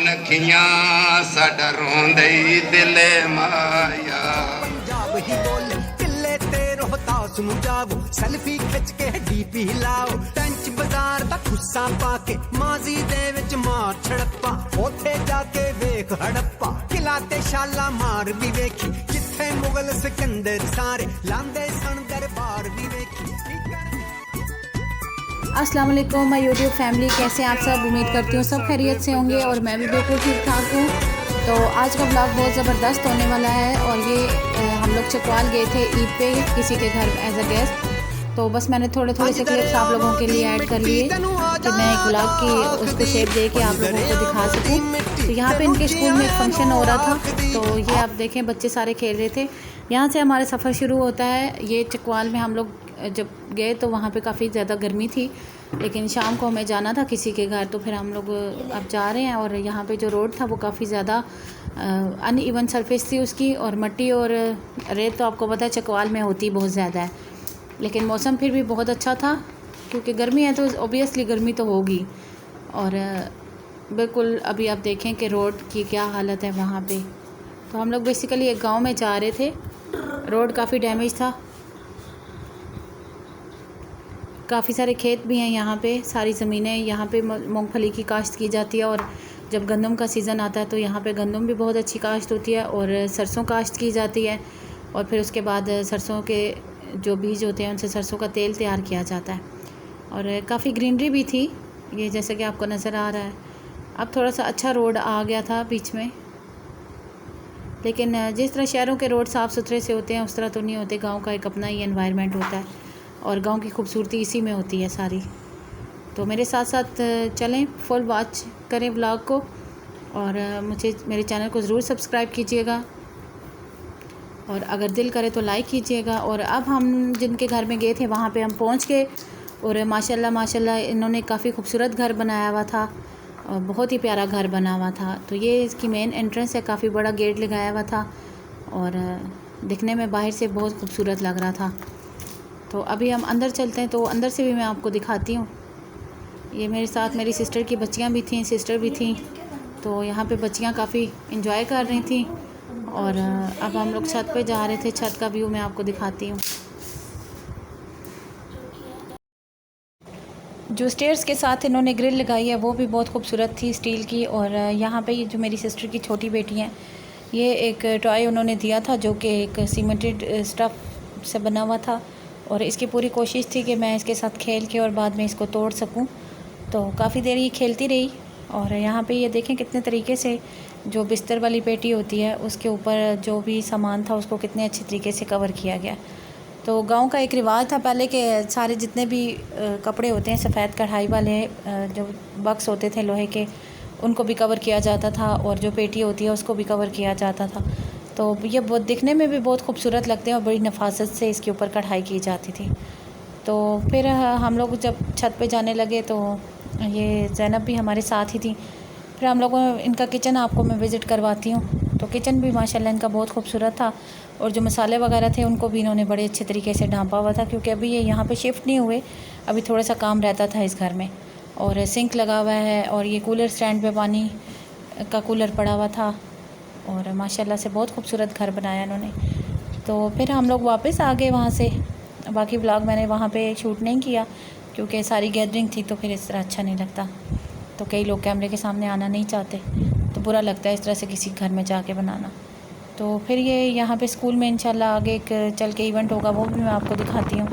नखियां साडा रोंदे दिले माया। पंजाब ही बोली किले ते रोहतास नूं जाओ, सेल्फी खिच के डीपी लाओ, टंच बाजार दा खुस्सा पाके माजी दे विच मार छड़प्पा, ओथे जाके वेख हड़प्पा, किला ते शाला मार भी वेखी, जिथे मुगल सिकंदर सारे लांदे सन दरबार भी वेखी। अस्सलाम वालेकुम माय यूट्यूब फैमिली, कैसे आप सब? उम्मीद करती हूँ सब खैरियत से होंगे और मैं भी बिल्कुल ठीक ठाक हूँ। तो आज का ब्लॉग बहुत ज़बरदस्त होने वाला है और ये हम लोग चकवाल गए थे ईद पे किसी के घर एज अ गेस्ट। तो बस मैंने थोड़े से क्लिप्स आप लोगों के लिए ऐड कर लिए कि मैं एक ब्लॉग की उसको शेप दे के आप लोगों को दिखा सकूँ। तो यहाँ पे इनके स्कूल में एक फंक्शन हो रहा था, तो ये आप देखें बच्चे सारे खेल रहे थे। यहाँ से हमारा सफ़र शुरू होता है। ये चकवाल में हम लोग जब गए तो वहाँ पे काफ़ी ज़्यादा गर्मी थी, लेकिन शाम को हमें जाना था किसी के घर, तो फिर हम लोग अब जा रहे हैं। और यहाँ पे जो रोड था वो काफ़ी ज़्यादा अनइवन सरफेस थी उसकी, और मट्टी और रेत तो आपको पता है चकवाल में होती बहुत ज़्यादा है। लेकिन मौसम फिर भी बहुत अच्छा था, क्योंकि गर्मी है तो ऑब्वियसली गर्मी तो होगी। और बिल्कुल अभी आप देखें कि रोड की क्या हालत है वहाँ पे। तो हम लोग बेसिकली एक गांव में जा रहे थे। रोड काफ़ी डैमेज था, काफ़ी सारे खेत भी हैं यहाँ पे, सारी ज़मीनें यहाँ पे मूंगफली की काश्त की जाती है। और जब गंदम का सीज़न आता है तो यहाँ पे गंदम भी बहुत अच्छी काश्त होती है और सरसों काश्त की जाती है। और फिर उसके बाद सरसों के जो बीज होते हैं उनसे सरसों का तेल तैयार किया जाता है। और काफ़ी ग्रीनरी भी थी, ये जैसे कि आपको नज़र आ रहा है। अब थोड़ा सा अच्छा रोड आ गया था बीच में, लेकिन जिस तरह शहरों के रोड साफ़ सुथरे से होते हैं उस तरह तो नहीं होते। गाँव का एक अपना ही एनवायरनमेंट होता है और गांव की खूबसूरती इसी में होती है सारी। तो मेरे साथ साथ चलें, फुल वॉच करें व्लॉग को, और मेरे चैनल को ज़रूर सब्सक्राइब कीजिएगा, और अगर दिल करे तो लाइक कीजिएगा। और अब हम जिनके घर में गए थे वहाँ पे हम पहुँच गए, और माशाल्लाह इन्होंने काफ़ी खूबसूरत घर बनाया हुआ था और बहुत ही प्यारा घर बना हुआ था। तो ये इसकी मेन एंट्रेंस है, काफ़ी बड़ा गेट लगाया हुआ था और दिखने में बाहर से बहुत खूबसूरत लग रहा था। तो अभी हम अंदर चलते हैं, तो अंदर से भी मैं आपको दिखाती हूँ। ये मेरे साथ मेरी सिस्टर की बच्चियाँ भी थीं, सिस्टर भी थीं, तो यहाँ पे बच्चियाँ काफ़ी इंजॉय कर रही थीं। और अब हम लोग छत पे जा रहे थे, छत का व्यू मैं आपको दिखाती हूँ। जो स्टेयर्स के साथ इन्होंने ग्रिल लगाई है वो भी बहुत खूबसूरत थी, स्टील की। और यहाँ पे ये जो मेरी सिस्टर की छोटी बेटी हैं, ये एक टॉय उन्होंने दिया था जो कि एक सीमेंटेड स्टफ़ से बना हुआ था, और इसकी पूरी कोशिश थी कि मैं इसके साथ खेल के और बाद में इसको तोड़ सकूं। तो काफ़ी देर ये खेलती रही। और यहाँ पे ये देखें कितने तरीके से जो बिस्तर वाली पेटी होती है उसके ऊपर जो भी सामान था उसको कितने अच्छे तरीके से कवर किया गया। तो गांव का एक रिवाज था पहले के सारे जितने भी कपड़े होते हैं सफ़ेद कढ़ाई वाले, जो बक्स होते थे लोहे के, उनको भी कवर किया जाता था, और जो पेटी होती है उसको भी कवर किया जाता था। तो ये बहुत दिखने में भी बहुत खूबसूरत लगते हैं और बड़ी नफासत से इसके ऊपर कढ़ाई की जाती थी। तो फिर हम लोग जब छत पे जाने लगे तो ये ज़ैनब भी हमारे साथ ही थी। फिर हम लोगों इनका किचन आपको मैं विज़िट करवाती हूँ। तो किचन भी माशाल्लाह इनका बहुत खूबसूरत था, और जो मसाले वगैरह थे उनको भी इन्होंने बड़े अच्छे तरीके से ढांपा हुआ था, क्योंकि अभी ये यहाँ पे शिफ्ट नहीं हुए, अभी थोड़ा सा काम रहता था इस घर में। और सिंक लगा हुआ है, और ये कूलर स्टैंड पे पानी का कूलर पड़ा हुआ था, और माशाल्लाह से बहुत खूबसूरत घर बनाया इन्होंने। तो फिर हम लोग वापस आ गए वहाँ से। बाकी व्लॉग मैंने वहाँ पे शूट नहीं किया क्योंकि सारी गैदरिंग थी, तो फिर इस तरह अच्छा नहीं लगता। तो कई लोग कैमरे के सामने आना नहीं चाहते, तो बुरा लगता है इस तरह से किसी घर में जाके बनाना। तो फिर ये यहाँ पे स्कूल में इंशाल्लाह आगे एक चल के इवेंट होगा, वो भी मैं आपको दिखाती हूँ।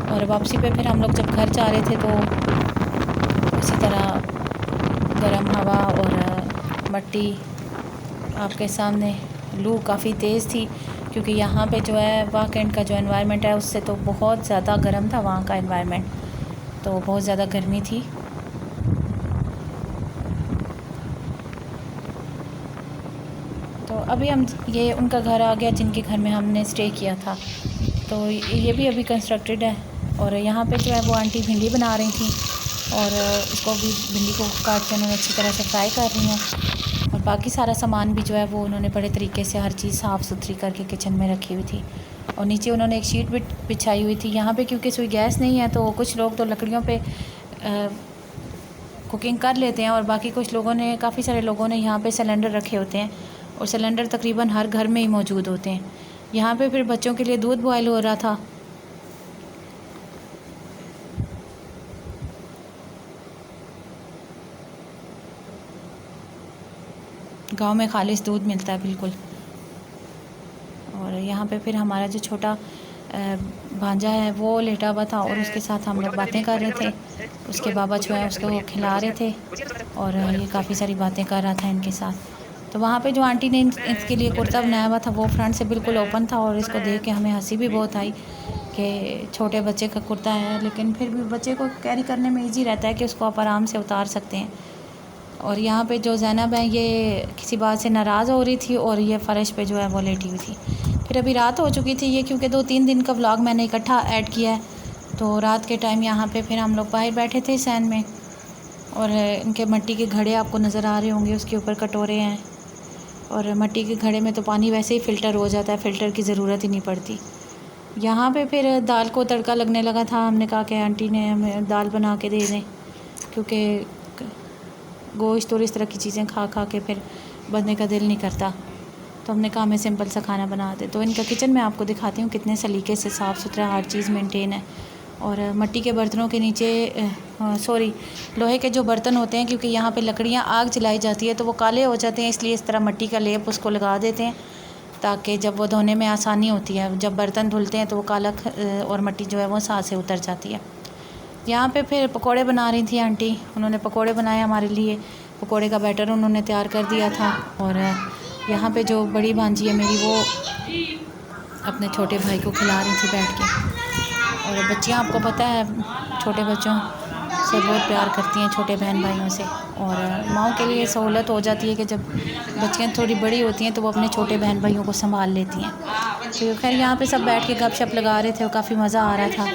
और वापसी पे फिर हम लोग जब घर जा रहे थे तो इसी तरह गर्म हवा और मट्टी आपके सामने, लू काफ़ी तेज़ थी, क्योंकि यहाँ पे जो है वाकैंड का जो एनवायरनमेंट है उससे तो बहुत ज़्यादा गर्म था वहाँ का एनवायरनमेंट, तो बहुत ज़्यादा गर्मी थी। तो अभी हम ये उनका घर आ गया जिनके घर में हमने स्टे किया था। तो ये भी अभी कंस्ट्रक्टेड है, और यहाँ पे जो है वो आंटी भिंडी बना रही थी, और इसको भी भिंडी को काट के उन्होंने अच्छी तरह से फ्राई कर रही हैं। और बाकी सारा सामान भी जो है वो उन्होंने बड़े तरीके से हर चीज़ साफ़ सुथरी करके किचन में रखी हुई थी। और नीचे उन्होंने एक शीट भी बिछाई हुई थी। यहाँ पे क्योंकि कोई गैस नहीं है तो कुछ लोग तो लकड़ियों पे कुकिंग कर लेते हैं। और बाकी कुछ लोगों ने, काफ़ी सारे लोगों ने यहाँ पे सिलेंडर रखे होते हैं और सिलेंडर तकरीबन हर घर में ही मौजूद होते हैं। यहाँ पे फिर बच्चों के लिए दूध बॉयल हो रहा था। गांव में खालिस दूध मिलता है बिल्कुल। और यहाँ पे फिर हमारा जो छोटा भांजा है वो लेटा हुआ था और उसके साथ हम लोग बातें कर रहे थे। उसके बाबा जो है उसको खिला रहे थे और ये काफ़ी सारी बातें कर रहा था इनके साथ। तो वहाँ पे जो आंटी ने इसके लिए कुर्ता बनाया हुआ था वो फ्रंट से बिल्कुल ओपन था और इसको देख के हमें हंसी भी बहुत आई कि छोटे बच्चे का कुर्ता है, लेकिन फिर भी बच्चे को कैरी करने में ईजी रहता है कि उसको आप आराम से उतार सकते हैं। और यहाँ पे जो ज़ैनब है ये किसी बात से नाराज़ हो रही थी और ये फ़र्श पे जो है वो लेटी हुई थी। फिर अभी रात हो चुकी थी, ये क्योंकि 2-3 दिन का व्लॉग मैंने इकट्ठा ऐड किया है, तो रात के टाइम यहाँ पे फिर हम लोग बाहर बैठे थे सैन में। और इनके मिट्टी के घड़े आपको नज़र आ रहे होंगे, उसके ऊपर कटोरे हैं। और मिट्टी के घड़े में तो पानी वैसे ही फ़िल्टर हो जाता है, फ़िल्टर की ज़रूरत ही नहीं पड़ती। यहाँ पे फिर दाल को तड़का लगने लगा था। हमने कहा कि आंटी ने हमें दाल बना के दे दें, क्योंकि गोश्त और इस तरह की चीज़ें खा खा के फिर बनने का दिल नहीं करता। तो हमने कहा हमें सिंपल सा खाना बना दे। तो इनका किचन मैं आपको दिखाती हूँ कितने सलीके से साफ़ सुथरा हर चीज़ मेंटेन है। और मिट्टी के बर्तनों के नीचे लोहे के जो बर्तन होते हैं, क्योंकि यहाँ पे लकड़ियाँ आग जलाई जाती है तो वो काले हो जाते हैं, इसलिए इस तरह मिट्टी का लेप उसको लगा देते हैं ताकि जब वो धोने में आसानी होती है। जब बर्तन धुलते हैं तो वो काला और मिट्टी जो है वो साथ से उतर जाती है। यहाँ पे फिर पकोड़े बना रही थी आंटी, उन्होंने पकोड़े बनाए हमारे लिए। पकोड़े का बैटर उन्होंने तैयार कर दिया था। और यहाँ पे जो बड़ी भांजी है मेरी, वो अपने छोटे भाई को खिला रही थी बैठ के। और बच्चियाँ आपको पता है छोटे बच्चों से बहुत प्यार करती हैं, छोटे बहन भाइयों से। और माँओं के लिए सहूलत हो जाती है कि जब बच्चियाँ थोड़ी बड़ी होती हैं तो वो अपने छोटे बहन भाइयों को संभाल लेती हैं। तो खैर यहाँ पे सब बैठ के गपशप लगा रहे थे और काफ़ी मज़ा आ रहा था।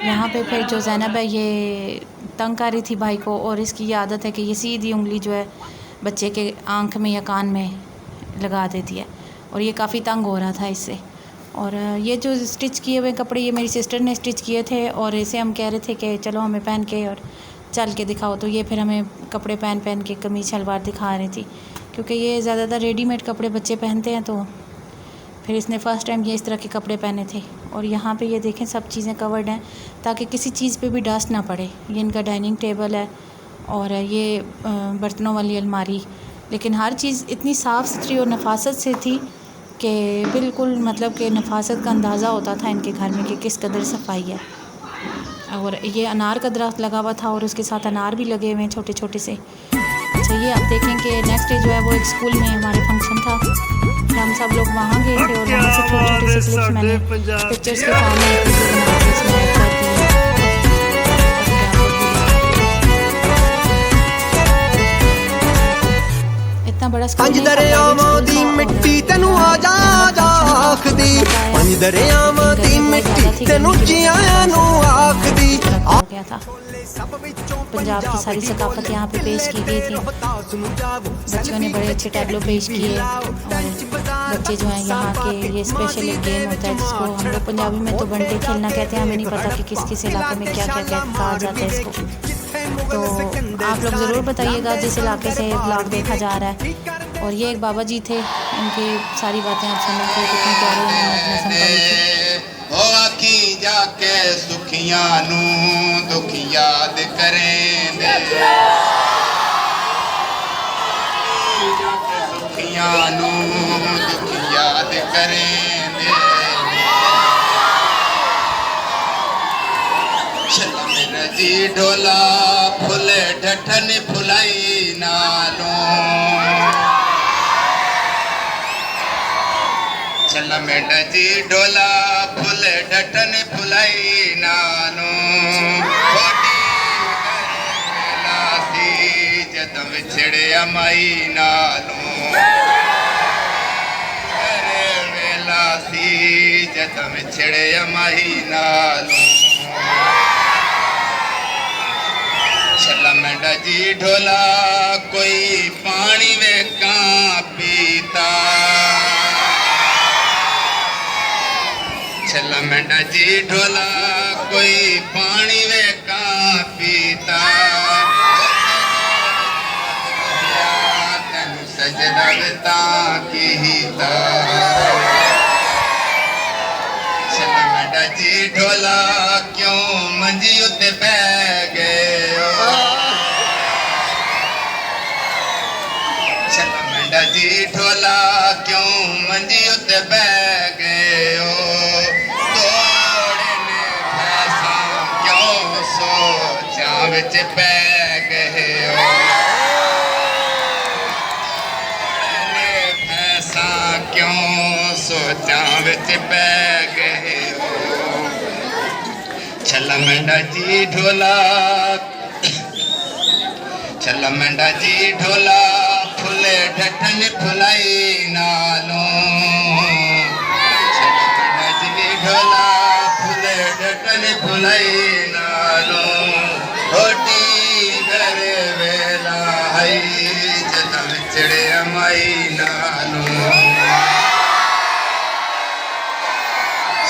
यहाँ पे फिर जो ज़ैनब है ये तंग कर रही थी भाई को, और इसकी ये आदत है कि ये सीधी उंगली जो है बच्चे के आँख में या कान में लगा देती है, और ये काफ़ी तंग हो रहा था इससे। और ये जो स्टिच किए हुए कपड़े ये मेरी सिस्टर ने स्टिच किए थे, और इसे हम कह रहे थे कि चलो हमें पहन के और चल के दिखाओ। तो ये फिर हमें कपड़े पहन के कमीज शलवार दिखा रही थी, क्योंकि ये ज़्यादातर रेडीमेड कपड़े बच्चे पहनते हैं। तो फिर इसने फ़र्स्ट टाइम ये इस तरह के कपड़े पहने थे। और यहाँ पे ये देखें सब चीज़ें कवर्ड हैं ताकि किसी चीज़ पे भी डस्ट ना पड़े। ये इनका डाइनिंग टेबल है और ये बर्तनों वाली अलमारी, लेकिन हर चीज़ इतनी साफ़ सुथरी और नफासत से थी कि बिल्कुल मतलब कि नफासत का अंदाज़ा होता था इनके घर में कि किस कदर सफाई है। और ये अनार का दरख्त लगा हुआ था और उसके साथ अनार भी लगे हुए हैं छोटे छोटे से। अच्छा, ये आप देखें कि नेक्स्ट डे जो है वो एक स्कूल में हमारे फंक्शन था, हम सब लोग वहाँ गए थे और वहाँ से छोटे छोटे से क्लिप्स मैंने पिक्चर्स के फॉर्म में बना के इसमें ऐड कर दिए। इतना बड़ा पंज दरियावां दी मिट्टी तेनू आजा आजा आखदी, पंज दरियावां दी मिट्टी तेनू जियां नू आखदी। गया था पंजाब की सारी सकाफत यहाँ पे पेश की गई थी। बच्चों ने बड़े अच्छे टैबलो पेश किए। और बच्चे जो हैं यहाँ के, ये स्पेशल एक गेम होता है जिसको हम लोग पंजाबी में तो बंटे खेलना कहते हैं, हमें नहीं पता कि किस किस इलाके में क्या क्या कहा जाता है इसको। तो आप लोग ज़रूर बताइएगा जिस इलाके से ब्लॉग देखा जा रहा है। और ये एक बाबा जी थे, इनकी सारी बातें आप सुन के कितनी प्यारी उन्होंने समझाई। ओ आखी जाके सुखियां नू दुख याद करें दे, सुखियां नू दुख याद करें दे। चल मेरा जी ढोला फुले ढठन फुलाई नालों, चल मेरा जी ढोला फुले ढठन फुलाई नालों। सी जद विछड़े अमाई नालों, वेला सी जद विछड़े अमाई नालों। चल मेरा जी ढोला कोई पानी वेका पीता, चल मेरा जी ढोला कोई पानी वे कीता चला मेंढा जी ढोला क्यों मंजी उत्ते पै गए हो चला मेंढा जी ढोला क्यों मंजी उत्ते पै गए हो विच पै गए हो पैसा क्यों सोचा विच पै गए हो छला मेंढा जी ढोला छला मेंढा जी ढोला फुले ढठन फुलाई नालों छला मेंढा जी ढोला फुले ढठन फुलाई नालों होटी घर वेला है जदा विछड़े अमाई नानू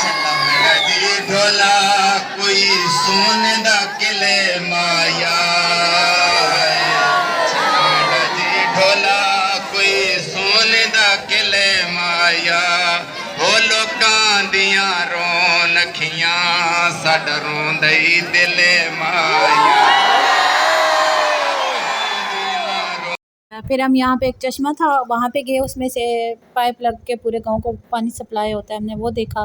चला मेरा जी ढोला कोई सोने दा किले माया चला मेरा जी ढोला कोई सोने दा किले माया हो लोकां दियां रोन अखियां साडा रोंदा ही दिले माया। फिर हम यहाँ पे एक चश्मा था वहाँ पे गए, उसमें से पाइप लग के पूरे गांव को पानी सप्लाई होता है, हमने वो देखा।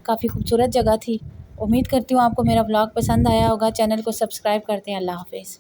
काफ़ी खूबसूरत जगह थी। उम्मीद करती हूँ आपको मेरा व्लॉग पसंद आया होगा। चैनल को सब्सक्राइब करते हैं। अल्लाह हाफिज़।